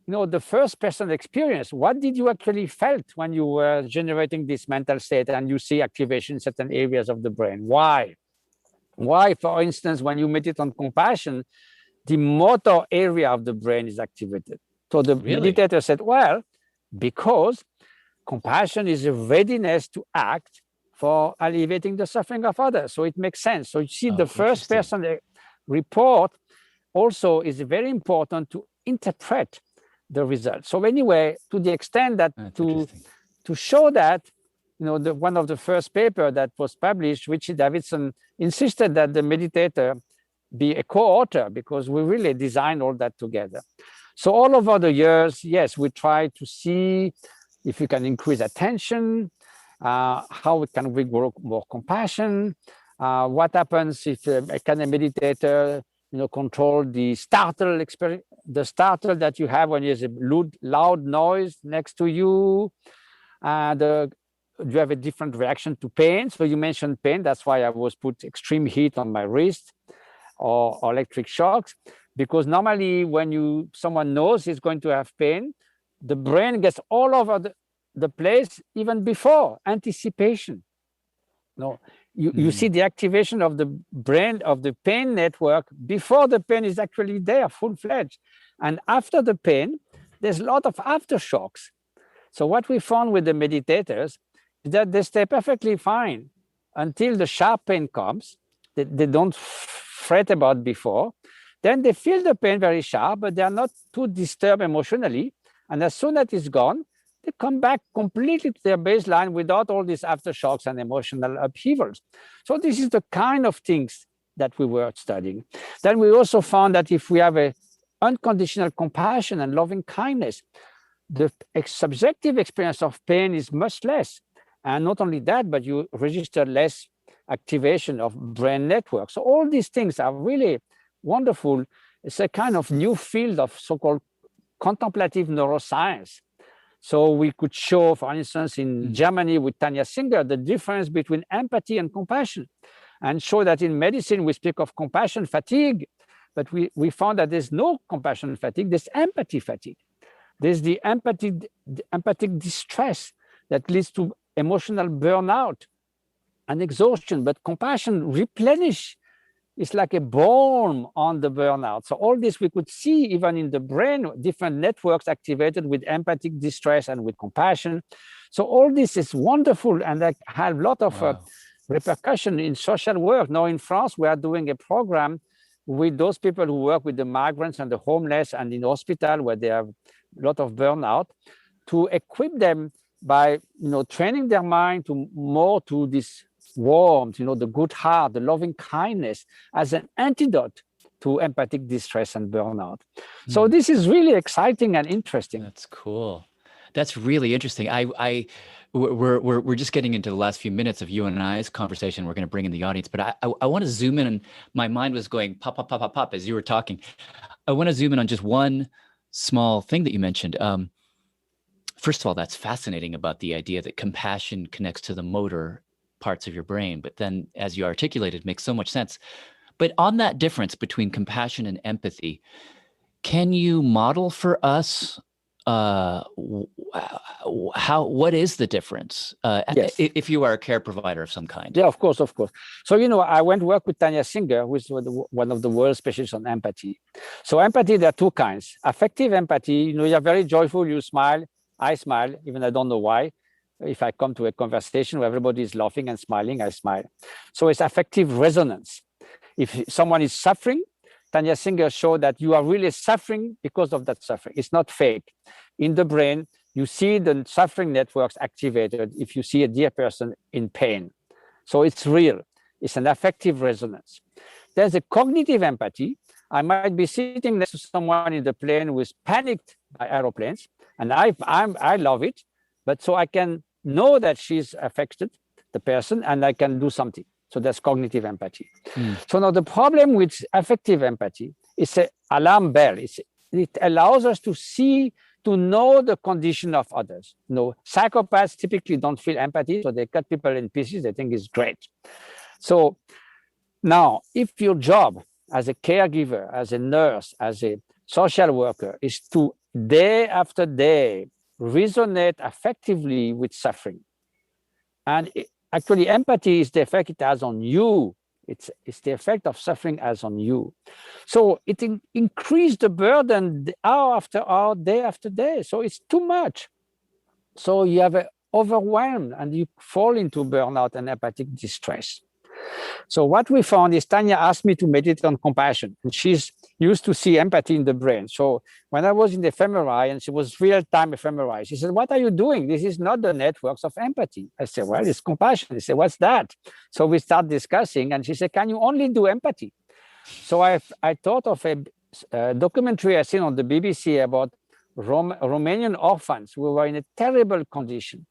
the first person experience, what did you actually felt when you were generating this mental state and you see activation in certain areas of the brain? Why? Why, for instance, when you meditate on compassion, the motor area of the brain is activated? So the meditator said, well, because compassion is a readiness to act for alleviating the suffering of others. So it makes sense. So you see, the first person report also is very important to interpret the results. So anyway, to the extent that to show that, one of the first paper that was published, Richard Davidson insisted that the meditator be a co-author because we really designed all that together. So all over the years, yes, we try to see if we can increase attention, how can we grow more compassion, what happens if can a meditator control the startle experience, the startle that you have when there's a loud noise next to you, and do you have a different reaction to pain? So you mentioned pain. That's why I was put extreme heat on my wrist or electric shocks, because normally when someone knows he's going to have pain, the brain gets all over the place even before anticipation. You see the activation of the brain, of the pain network before the pain is actually there, full-fledged. And after the pain, there's a lot of aftershocks. So what we found with the meditators is that they stay perfectly fine until the sharp pain comes. They don't fret about before. Then they feel the pain very sharp, but they are not too disturbed emotionally. And as soon as it's gone, they come back completely to their baseline without all these aftershocks and emotional upheavals. So this is the kind of things that we were studying. Then we also found that if we have a unconditional compassion and loving kindness, the subjective experience of pain is much less. And not only that, but you register less activation of brain networks. So all these things are really wonderful. It's a kind of new field of so-called contemplative neuroscience. So we could show, for instance, in Germany with Tanya Singer, the difference between empathy and compassion, and show that in medicine we speak of compassion fatigue, but we found that there's no compassion fatigue, there's empathy fatigue. There's the empathic distress that leads to emotional burnout and exhaustion, but compassion replenish. It's like a balm on the burnout. So all this we could see even in the brain, different networks activated with empathic distress and with compassion. So all this is wonderful, and I have a lot of repercussion in social work. Now in France, we are doing a program with those people who work with the migrants and the homeless and in hospital where they have a lot of burnout, to equip them by training their mind to more to this warmth, the good heart, the loving kindness as an antidote to empathic distress and burnout. So this is really exciting and interesting. That's cool. That's really interesting. We're just getting into the last few minutes of you and I's conversation. We're going to bring in the audience, but I want to zoom in, and my mind was going pop, pop, pop, pop, pop as you were talking. I want to zoom in on just one small thing that you mentioned. First of all, that's fascinating about the idea that compassion connects to the motor parts of your brain, but then as you articulated, makes so much sense. But on that difference between compassion and empathy, can you model for us what is the difference Yes. if you are a care provider of some kind? Yeah, of course. So, I went to work with Tanya Singer, who is one of the world specialists on empathy. So empathy, there are two kinds. Affective empathy, you're very joyful, you smile, I smile, even I don't know why. If I come to a conversation where everybody is laughing and smiling, I smile. So it's affective resonance. If someone is suffering, Tanya Singer showed that you are really suffering because of that suffering. It's not fake. In the brain, you see the suffering networks activated if you see a dear person in pain. So it's real. It's an affective resonance. There's a cognitive empathy. I might be sitting next to someone in the plane who is panicked by aeroplanes, and I love it. But so I can know that she's affected, the person, and I can do something. So that's cognitive empathy. So now the problem with affective empathy is an alarm bell. It allows us to know the condition of others. Psychopaths typically don't feel empathy, so they cut people in pieces. They think it's great. So now, if your job as a caregiver, as a nurse, as a social worker is to day after day resonate affectively with suffering. And actually, empathy is the effect it has on you. It's the effect of suffering as on you. So it increased the burden hour after hour, day after day. So it's too much. So you have overwhelmed and you fall into burnout and empathic distress. So what we found is Tanya asked me to meditate on compassion, and she's used to see empathy in the brain. So when I was in the fMRI, and she was real-time fMRI, she said, "What are you doing? This is not the networks of empathy." I said, "Well, it's compassion." She said, "What's that?" So we start discussing, and she said, "Can you only do empathy?" So I thought of a documentary I seen on the BBC about Romanian orphans who were in a terrible condition.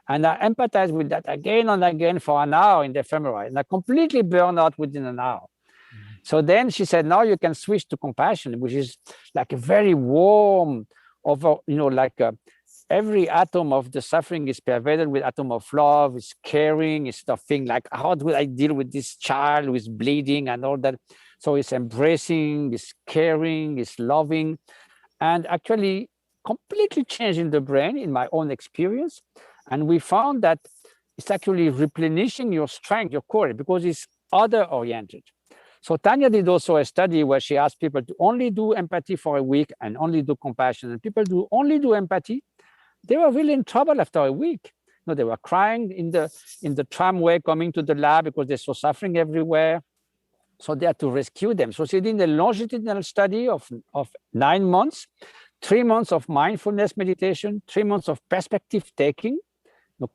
And I empathized with that again and again for an hour in the fMRI, and I completely burned out within an hour. So then she said, now you can switch to compassion, which is like a very warm, every atom of the suffering is pervaded with atom of love, is caring, is stuffing like, how do I deal with this child who is bleeding and all that? So it's embracing, it's caring, it's loving, and actually completely changing the brain in my own experience. And we found that it's actually replenishing your strength, your core, because it's other-oriented. So Tanya did also a study where she asked people to only do empathy for a week and only do compassion. And people who only do empathy, they were really in trouble after a week. They were crying in the tramway coming to the lab because they saw suffering everywhere. So they had to rescue them. So she did a longitudinal study of 9 months, 3 months of mindfulness meditation, 3 months of perspective taking,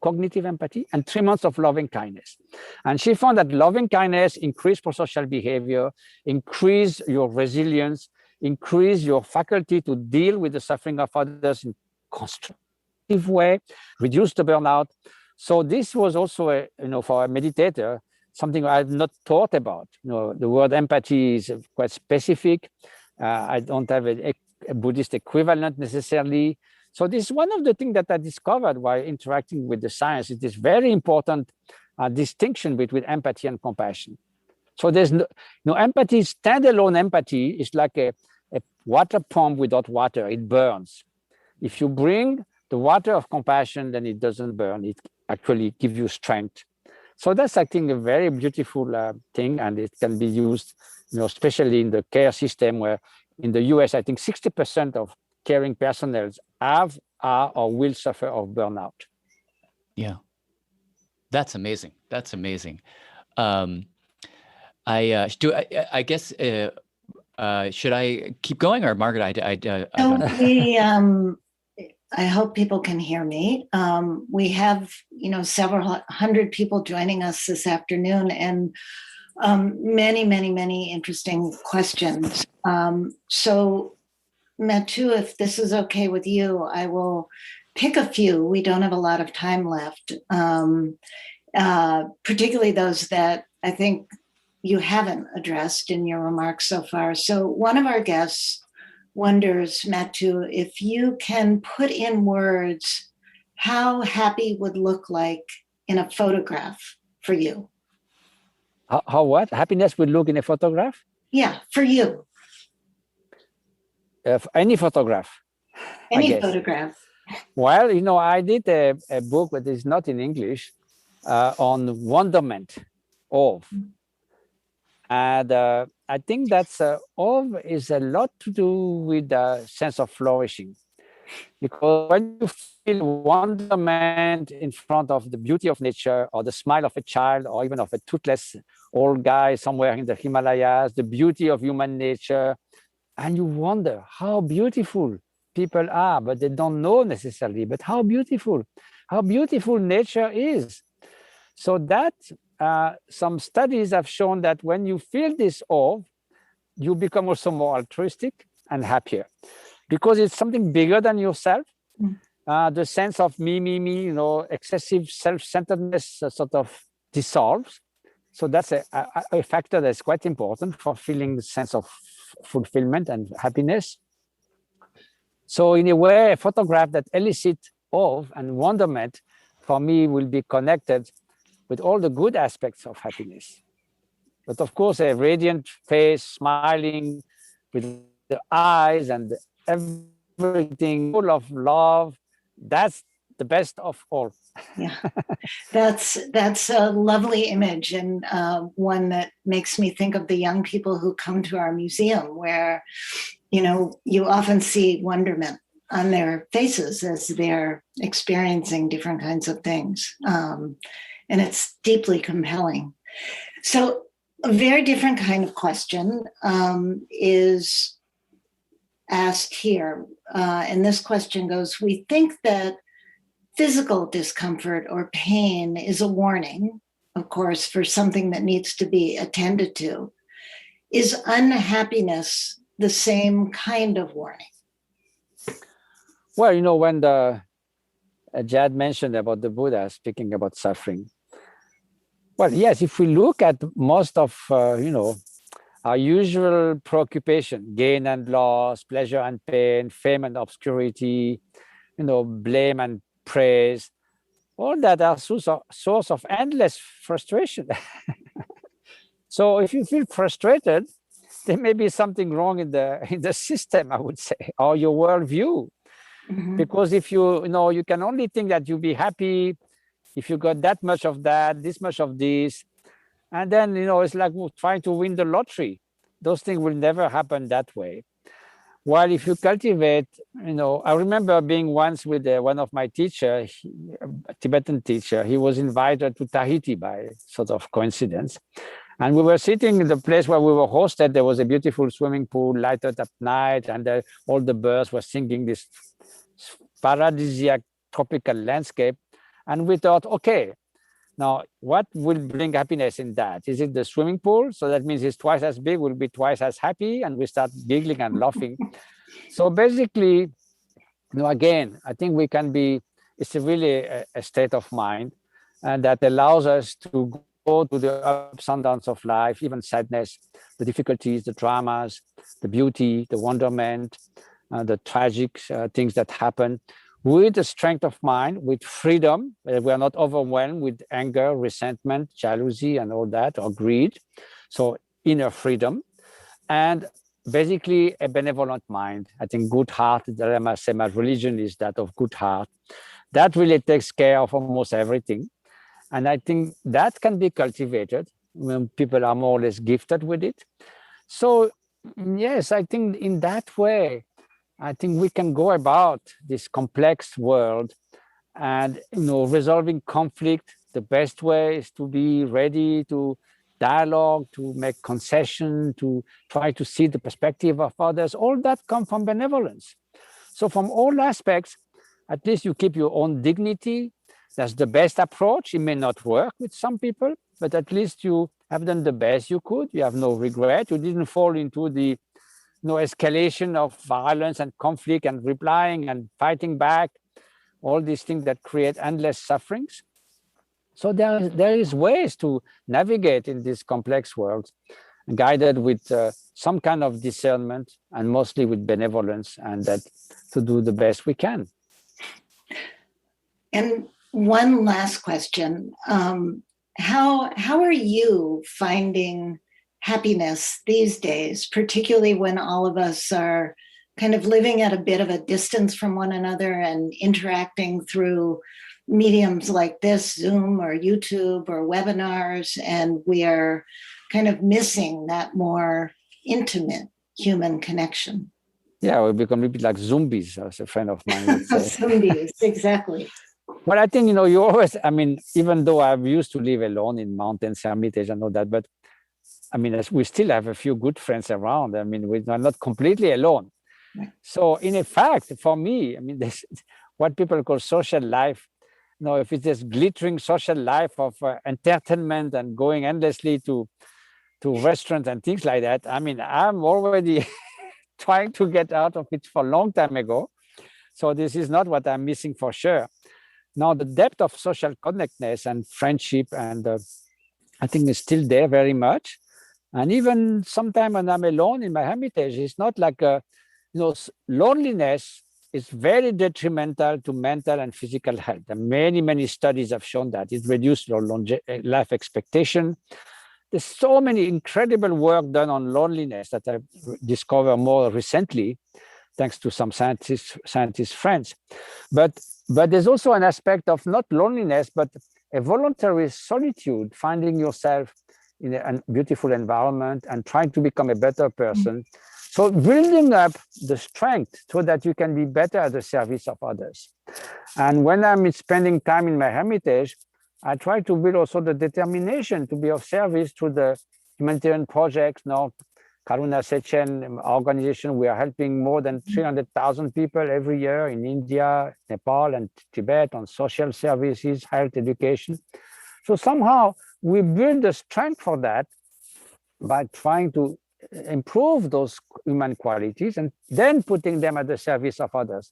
cognitive empathy, and 3 months of loving kindness. And she found that loving kindness increased prosocial behavior, increased your resilience, increased your faculty to deal with the suffering of others in constructive way, reduced the burnout. So this was also, for a meditator, something I've not thought about. The word empathy is quite specific. I don't have a Buddhist equivalent necessarily. So this is one of the things that I discovered while interacting with the science. It is very important distinction between empathy and compassion. So there's no empathy, standalone empathy is like a water pump without water, it burns. If you bring the water of compassion, then it doesn't burn, it actually gives you strength. So that's, I think, a very beautiful thing, and it can be used, especially in the care system, where in the US, I think 60% of caring personnel are or will suffer of burnout. Yeah, that's amazing. That's amazing. I guess, should I keep going, or Margaret? I don't know. I hope people can hear me. We have, several hundred people joining us this afternoon, and many, many, many interesting questions. So, Matthieu, if this is okay with you, I will pick a few. We don't have a lot of time left, particularly those that I think you haven't addressed in your remarks so far. So one of our guests wonders, Matthieu, if you can put in words how happy would look like in a photograph for you. How what? Happiness would look in a photograph? Yeah, for you. Any photograph. Any photograph. Well, I did a book, but it's not in English, on wonderment, awe. And I think that's awe is a lot to do with the sense of flourishing. Because when you feel wonderment in front of the beauty of nature, or the smile of a child, or even of a toothless old guy somewhere in the Himalayas, the beauty of human nature, and you wonder how beautiful people are, but they don't know necessarily, but how beautiful nature is. So that some studies have shown that when you feel this awe, you become also more altruistic and happier, because it's something bigger than yourself. The sense of me, excessive self-centeredness sort of dissolves. So that's a factor that's quite important for feeling the sense of fulfillment and happiness. So in a way, a photograph that elicits awe and wonderment for me will be connected with all the good aspects of happiness. But of course, a radiant face, smiling with the eyes and everything full of love, that's the best of all. Yeah, that's a lovely image, and one that makes me think of the young people who come to our museum, where, you often see wonderment on their faces as they're experiencing different kinds of things. And it's deeply compelling. So a very different kind of question is asked here. And this question goes, we think that physical discomfort or pain is a warning, of course, for something that needs to be attended to. Is unhappiness the same kind of warning? Well, when Jad mentioned about the Buddha speaking about suffering, well, yes, if we look at most of, our usual preoccupation, gain and loss, pleasure and pain, fame and obscurity, blame and praise, all that are source of endless frustration. So if you feel frustrated, there may be something wrong in the system, I would say, or your worldview. Mm-hmm. Because if you can only think that you'll be happy if you got that much of that, this much of this, and then it's like trying to win the lottery. Those things will never happen that way. While if you cultivate, I remember being once with one of my teachers, a Tibetan teacher. He was invited to Tahiti by sort of coincidence. And we were sitting in the place where we were hosted. There was a beautiful swimming pool lighted at night, and all the birds were singing this paradisiac tropical landscape. And we thought, okay, now what will bring happiness in that? Is it the swimming pool? So that means it's twice as big, we'll be twice as happy, and we start giggling and laughing. So basically, again, I think we can be, it's really a state of mind, and that allows us to go to the ups and downs of life, even sadness, the difficulties, the dramas, the beauty, the wonderment, the tragic things that happen, with the strength of mind, with freedom. We are not overwhelmed with anger, resentment, jealousy, and all that, or greed. So inner freedom. And basically a benevolent mind. I think good heart, I must say my religion is that of good heart. That really takes care of almost everything. And I think that can be cultivated when people are more or less gifted with it. So yes, I think in that way, I think we can go about this complex world and, resolving conflict. The best way is to be ready to dialogue, to make concession, to try to see the perspective of others. All that comes from benevolence. So from all aspects, at least you keep your own dignity. That's the best approach. It may not work with some people, but at least you have done the best you could. You have no regret. You didn't fall into the escalation of violence and conflict and replying and fighting back, all these things that create endless sufferings. So there is ways to navigate in this complex world, guided with some kind of discernment and mostly with benevolence, and that to do the best we can. And one last question. How are you finding happiness these days, particularly when all of us are kind of living at a bit of a distance from one another and interacting through mediums like this, Zoom or YouTube or webinars, and we are kind of missing that more intimate human connection? Yeah, we become a bit like zombies, as a friend of mine would say. Zombies, exactly. But I think, you always, even though I'm used to live alone in mountains, hermitage and all that, but we still have a few good friends around. We are not completely alone. Right. So in fact, for me, this, what people call social life, if it's this glittering social life of entertainment and going endlessly to restaurants and things like that, I'm already trying to get out of it for a long time ago. So this is not what I'm missing for sure. Now, the depth of social connectedness and friendship, and I think is still there very much. And even sometimes when I'm alone in my hermitage, it's not like, loneliness is very detrimental to mental and physical health. And many studies have shown that it reduces your life expectation. There's so many incredible work done on loneliness that I've discovered more recently, thanks to some scientist friends. But there's also an aspect of not loneliness, but a voluntary solitude, finding yourself in a beautiful environment and trying to become a better person. So building up the strength so that you can be better at the service of others. And when I'm spending time in my hermitage, I try to build also the determination to be of service to the humanitarian projects. Now, Karuna Sechen organization, we are helping more than 300,000 people every year in India, Nepal, and Tibet on social services, health, education. So somehow we build the strength for that by trying to improve those human qualities and then putting them at the service of others.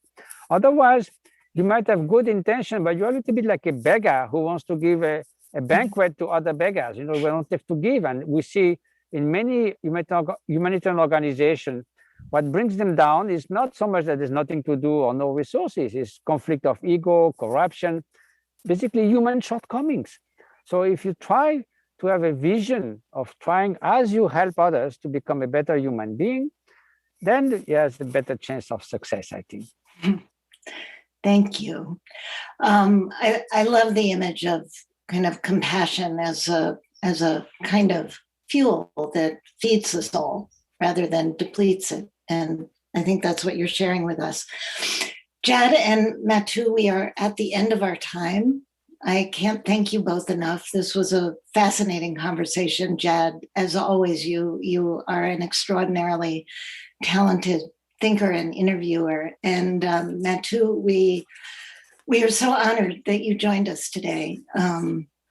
Otherwise, you might have good intention, but you're a little bit like a beggar who wants to give a banquet to other beggars. We don't have to give. And we see in many humanitarian organizations, what brings them down is not so much that there's nothing to do or no resources, it's conflict of ego, corruption, basically human shortcomings. So if you try to have a vision of trying as you help others to become a better human being, then there's a better chance of success, I think. Thank you. I love the image of kind of compassion as a kind of fuel that feeds the soul rather than depletes it. And I think that's what you're sharing with us. Jad and Matthieu, we are at the end of our time. I can't thank you both enough. This was a fascinating conversation. Jad, as always, you are an extraordinarily talented thinker and interviewer. And Matthieu, we We are so honored that you joined us today.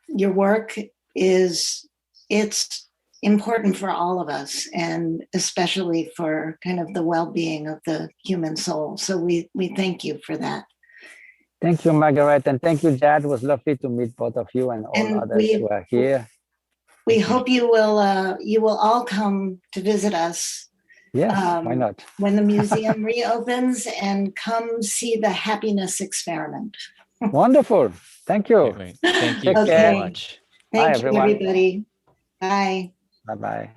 Your work it's important for all of us, and especially for kind of the well-being of the human soul. So we thank you for that. Thank you, Margaret, and thank you, Jad. It was lovely to meet both of you and all And others who are here. We hope you will all come to visit us. Yes, why not? When the museum reopens, and come see the happiness experiment. Wonderful. Thank you. Great. Thank you Okay. so much. Thank Bye, you, everyone. everybody. Bye. Bye-bye.